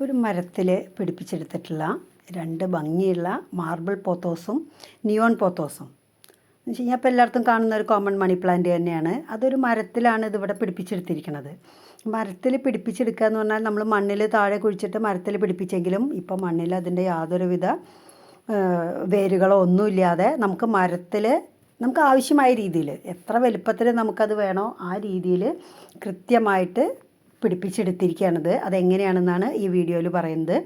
ഒരു മരത്തിൽ പിടിപ്പിച്ചെടുത്തിട്ടുള്ള രണ്ട് ഭംഗിയുള്ള മാർബിൾ പോത്തോസും നിയോൺ പോത്തോസും എന്ന് വെച്ച് കഴിഞ്ഞാൽ ഇപ്പോൾ എല്ലായിടത്തും കാണുന്ന ഒരു കോമൺ മണി പ്ലാന്റ് തന്നെയാണ്. അതൊരു മരത്തിലാണ് ഇതിവിടെ പിടിപ്പിച്ചെടുത്തിരിക്കുന്നത്. മരത്തിൽ പിടിപ്പിച്ചെടുക്കുക എന്ന് പറഞ്ഞാൽ നമ്മൾ മണ്ണിൽ താഴെ കുഴിച്ചിട്ട് മരത്തിൽ പിടിപ്പിച്ചെങ്കിലും ഇപ്പോൾ മണ്ണിൽ അതിൻ്റെ യാതൊരുവിധ വേരുകളോ ഒന്നുമില്ലാതെ നമുക്ക് മരത്തിൽ നമുക്ക് ആവശ്യമായ രീതിയിൽ എത്ര വലുപ്പത്തിൽ നമുക്കത് വേണോ ആ രീതിയിൽ കൃത്യമായിട്ട് പിടിപ്പിച്ചെടുത്തിരിക്കുകയാണിത്. അതെങ്ങനെയാണെന്നാണ് ഈ വീഡിയോയിൽ പറയുന്നത്.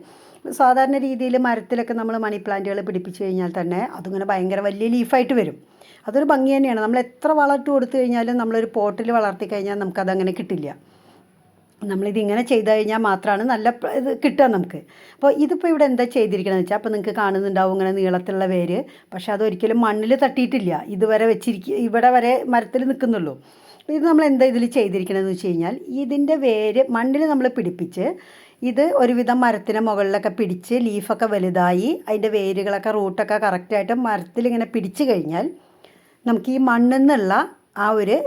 സാധാരണ രീതിയിൽ മരത്തിലൊക്കെ നമ്മൾ മണി പ്ലാന്റുകൾ പിടിപ്പിച്ച് കഴിഞ്ഞാൽ തന്നെ അതിങ്ങനെ ഭയങ്കര വലിയ ലീഫായിട്ട് വരും. അതൊരു ഭംഗി തന്നെയാണ്. നമ്മൾ എത്ര വളമിട്ട് കൊടുത്തു കഴിഞ്ഞാലും നമ്മളൊരു പോട്ടിൽ വളർത്തി കഴിഞ്ഞാൽ നമുക്കതങ്ങനെ കിട്ടില്ല. നമ്മളിതിങ്ങനെ ചെയ്ത് കഴിഞ്ഞാൽ മാത്രമാണ് നല്ല ഇത് കിട്ടുക നമുക്ക്. അപ്പോൾ ഇതിപ്പോൾ ഇവിടെ എന്താ ചെയ്തിരിക്കണമെന്ന് വെച്ചാൽ അപ്പോൾ നിങ്ങൾക്ക് കാണുന്നുണ്ടാവും ഇങ്ങനെ നീളത്തിലുള്ള വേര്. പക്ഷേ അതൊരിക്കലും മണ്ണിൽ തട്ടിയിട്ടില്ല. ഇതുവരെ ഇവിടെ വരെ മരത്തിൽ നിൽക്കുന്നുള്ളൂ. ഇത് നമ്മൾ എന്താ ഇതിൽ ചെയ്തിരിക്കണമെന്ന് വെച്ച് കഴിഞ്ഞാൽ ഇതിൻ്റെ വേര് മണ്ണിൽ നമ്മൾ പിടിപ്പിച്ച് ഇത് ഒരുവിധം മരത്തിന് മുകളിലൊക്കെ പിടിച്ച് ലീഫൊക്കെ വലുതായി അതിൻ്റെ വേരുകളൊക്കെ റൂട്ടൊക്കെ കറക്റ്റായിട്ട് മരത്തിലിങ്ങനെ പിടിച്ച് കഴിഞ്ഞാൽ നമുക്ക് ഈ മണ്ണിൽ നിന്നുള്ള ആ ഒരു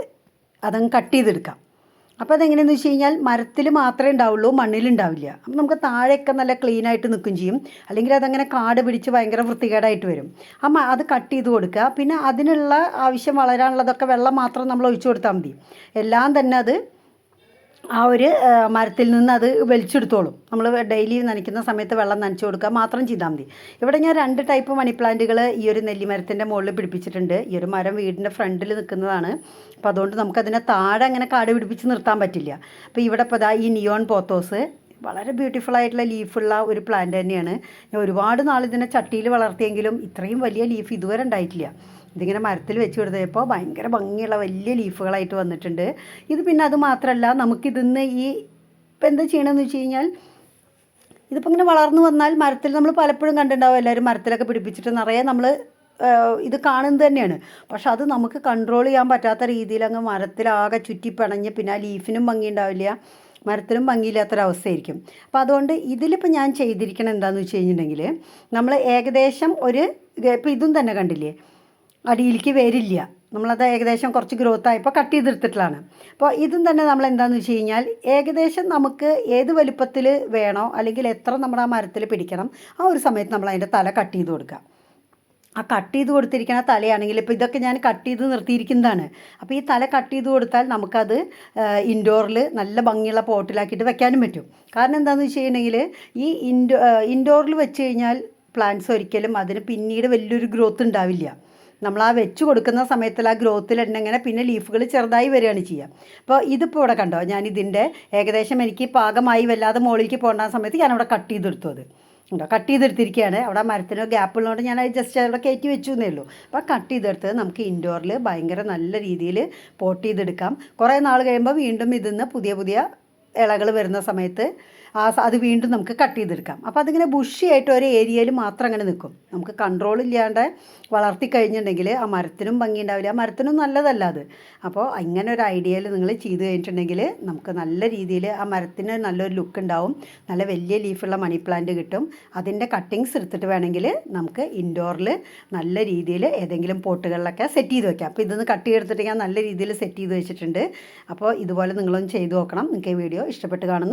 അതങ്ങ് കട്ട് ചെയ്തെടുക്കാം. അപ്പോൾ അതെങ്ങനെയാണെന്ന് വെച്ച് കഴിഞ്ഞാൽ മരത്തിൽ മാത്രമേ ഉണ്ടാവുള്ളൂ, മണ്ണിലുണ്ടാവില്ല. അപ്പം നമുക്ക് താഴെയൊക്കെ നല്ല ക്ലീനായിട്ട് നിൽക്കുകയും ചെയ്യും. അല്ലെങ്കിൽ അതങ്ങനെ കാട് പിടിച്ച് ഭയങ്കര വൃത്തികേടായിട്ട് വരും. അത് കട്ട് ചെയ്ത് കൊടുക്കുക. പിന്നെ അതിനുള്ള ആവശ്യം വളരാനുള്ളതൊക്കെ വെള്ളം മാത്രം നമ്മൾ ഒഴിച്ചു കൊടുത്താൽ മതി. എല്ലാം തന്നെ അത് ആ ഒരു മരത്തിൽ നിന്ന് അത് വലിച്ചെടുത്തോളും. നമ്മൾ ഡെയിലി നനയ്ക്കുന്ന സമയത്ത് വെള്ളം നനച്ച് കൊടുക്കുക മാത്രം ചെയ്താൽ മതി. ഇവിടെ ഞാൻ 2 ടൈപ്പ് മണി പ്ലാന്റുകൾ ഈ ഒരു നെല്ലിമരത്തിൻ്റെ മുകളിൽ പിടിപ്പിച്ചിട്ടുണ്ട്. ഈ ഒരു മരം വീടിൻ്റെ ഫ്രണ്ടിൽ നിൽക്കുന്നതാണ്. അപ്പോൾ അതുകൊണ്ട് നമുക്കതിനെ താഴെ അങ്ങനെ കാട് പിടിപ്പിച്ച് നിർത്താൻ പറ്റില്ല. അപ്പോൾ ഇവിടെ ഇപ്പോൾ ഈ നിയോൺ പോത്തോസ് വളരെ ബ്യൂട്ടിഫുൾ ആയിട്ടുള്ള ലീഫുള്ള ഒരു പ്ലാന്റ് തന്നെയാണ്. ഞാൻ ഒരുപാട് നാൾ ഇതിനെ ചട്ടിയിൽ വളർത്തിയെങ്കിലും ഇത്രയും വലിയ ലീഫ് ഇതുവരെ ഉണ്ടായിട്ടില്ല. ഇതിങ്ങനെ മരത്തിൽ വെച്ച് കൊടുത്തപ്പോൾ ഭയങ്കര ഭംഗിയുള്ള വലിയ ലീഫുകളായിട്ട് വന്നിട്ടുണ്ട്. ഇത് പിന്നെ അത് മാത്രമല്ല നമുക്കിതിന്ന് ഇപ്പം എന്താ ചെയ്യണമെന്ന് വെച്ച് കഴിഞ്ഞാൽ ഇതിപ്പോൾ ഇങ്ങനെ വളർന്നു വന്നാൽ മരത്തിൽ നമ്മൾ പലപ്പോഴും കണ്ടിട്ടുണ്ടാവും എല്ലാവരും മരത്തിലൊക്കെ പിടിപ്പിച്ചിട്ട് നിറയെ നമ്മൾ ഇത് കാണുന്നത് തന്നെയാണ്. പക്ഷെ അത് നമുക്ക് കൺട്രോൾ ചെയ്യാൻ പറ്റാത്ത രീതിയിൽ അങ്ങ് മരത്തിലാകെ ചുറ്റിപ്പിണഞ്ഞ് പിന്നെ ആ ലീഫിനും ഭംഗി ഉണ്ടാവില്ല, മരത്തിനും ഭംഗിയില്ലാത്തൊരവസ്ഥയായിരിക്കും. അപ്പോൾ അതുകൊണ്ട് ഇതിലിപ്പോൾ ഞാൻ ചെയ്തിരിക്കണം എന്താണെന്ന് വെച്ച് കഴിഞ്ഞിട്ടുണ്ടെങ്കിൽ നമ്മൾ ഏകദേശം ഇപ്പോൾ ഇതും തന്നെ കണ്ടില്ലേ അടിയിലേക്ക് വരില്ല. നമ്മളത് ഏകദേശം കുറച്ച് ഗ്രോത്ത് ആയപ്പോൾ കട്ട് ചെയ്തെടുത്തിട്ടുള്ളതാണ്. അപ്പോൾ ഇതും തന്നെ നമ്മൾ എന്താണെന്ന് വെച്ച് കഴിഞ്ഞാൽ ഏകദേശം നമുക്ക് ഏത് വലുപ്പത്തിൽ വേണോ അല്ലെങ്കിൽ എത്ര നമ്മുടെ ആ മരത്തിൽ പിടിക്കണം ആ ഒരു സമയത്ത് നമ്മൾ അതിൻ്റെ തല കട്ട് ചെയ്ത് കൊടുക്കുക. ആ കട്ട് ചെയ്ത് കൊടുത്തിരിക്കുന്ന തലയാണെങ്കിൽ ഇപ്പോൾ ഇതൊക്കെ ഞാൻ കട്ട് ചെയ്ത് നിർത്തിയിരിക്കുന്നതാണ്. അപ്പോൾ ഈ തല കട്ട് ചെയ്ത് കൊടുത്താൽ നമുക്കത് ഇൻഡോറിൽ നല്ല ഭംഗിയുള്ള പോട്ടിലാക്കിയിട്ട് വെക്കാനും പറ്റും. കാരണം എന്താണെന്ന് വെച്ച് കഴിഞ്ഞിട്ടുണ്ടെങ്കിൽ ഈ ഇൻഡോറിൽ വെച്ച് കഴിഞ്ഞാൽ പ്ലാന്റ്സ് ഒരിക്കലും അതിന് പിന്നീട് വലിയൊരു ഗ്രോത്ത് ഉണ്ടാവില്ല. നമ്മൾ ആ വെച്ച് കൊടുക്കുന്ന സമയത്തിൽ ആ ഗ്രോത്തിൽ ഇങ്ങനെ പിന്നെ ലീഫുകൾ ചെറുതായി വരികയാണ് ചെയ്യുക. അപ്പോൾ ഇതിപ്പോൾ ഇവിടെ കണ്ടോ, ഞാൻ ഇതിൻ്റെ ഏകദേശം എനിക്ക് പാകമായി വല്ലാതെ മുകളിലേക്ക് പോകേണ്ട സമയത്ത് ഞാനവിടെ കട്ട് ചെയ്തെടുത്തു. അത് ഉണ്ടോ കട്ട് ചെയ്തെടുത്തിരിക്കുകയാണ്. അവിടെ മരത്തിന് ഗ്യാപ്പ് ഉള്ളതുകൊണ്ട് ഞാൻ ജസ്റ്റ് അവിടെ കയറ്റി വെച്ചു എന്നേ ഉള്ളൂ. അപ്പോൾ കട്ട് ചെയ്തെടുത്തത് നമുക്ക് ഇൻഡോറിൽ ഭയങ്കര നല്ല രീതിയിൽ പോട്ട് ചെയ്തെടുക്കാം. കുറേ നാൾ കഴിയുമ്പോൾ വീണ്ടും ഇതിന്ന് പുതിയ പുതിയ ഇലകൾ വരുന്ന സമയത്ത് അത് വീണ്ടും നമുക്ക് കട്ട് ചെയ്തെടുക്കാം. അപ്പോൾ അതിങ്ങനെ ബുഷിയായിട്ട് ഒരു ഏരിയയിൽ മാത്രം അങ്ങനെ നിൽക്കും. നമുക്ക് കൺട്രോൾ ഇല്ലാണ്ട് വളർത്തി കഴിഞ്ഞിട്ടുണ്ടെങ്കിൽ ആ മരത്തിനും ഭംഗി ഉണ്ടാവില്ല, മരത്തിനും നല്ലതല്ല അത്. അപ്പോൾ ഇങ്ങനെ ഒരു ഐഡിയയിൽ നിങ്ങൾ ചെയ്ത് കഴിഞ്ഞിട്ടുണ്ടെങ്കിൽ നമുക്ക് നല്ല രീതിയിൽ ആ മരത്തിന് നല്ലൊരു ലുക്ക് ഉണ്ടാവും. നല്ല വലിയ ലീഫുള്ള മണി പ്ലാന്റ് കിട്ടും. അതിൻ്റെ കട്ടിങ്സ് എടുത്തിട്ട് വേണമെങ്കിൽ നമുക്ക് ഇൻഡോറിൽ നല്ല രീതിയിൽ ഏതെങ്കിലും പോട്ടുകളിലൊക്കെ സെറ്റ് ചെയ്ത് വെക്കാം. അപ്പോൾ ഇതൊന്ന് കട്ട് ചെയ്തെടുത്തിട്ട് ഞാൻ നല്ല രീതിയിൽ സെറ്റ് ചെയ്ത് വെച്ചിട്ടുണ്ട്. അപ്പോൾ ഇതുപോലെ നിങ്ങളൊന്ന് ചെയ്ത് നോക്കണം. നിങ്ങൾക്ക് ഈ വീഡിയോ ഇഷ്ടപ്പെട്ട് കാണുന്നു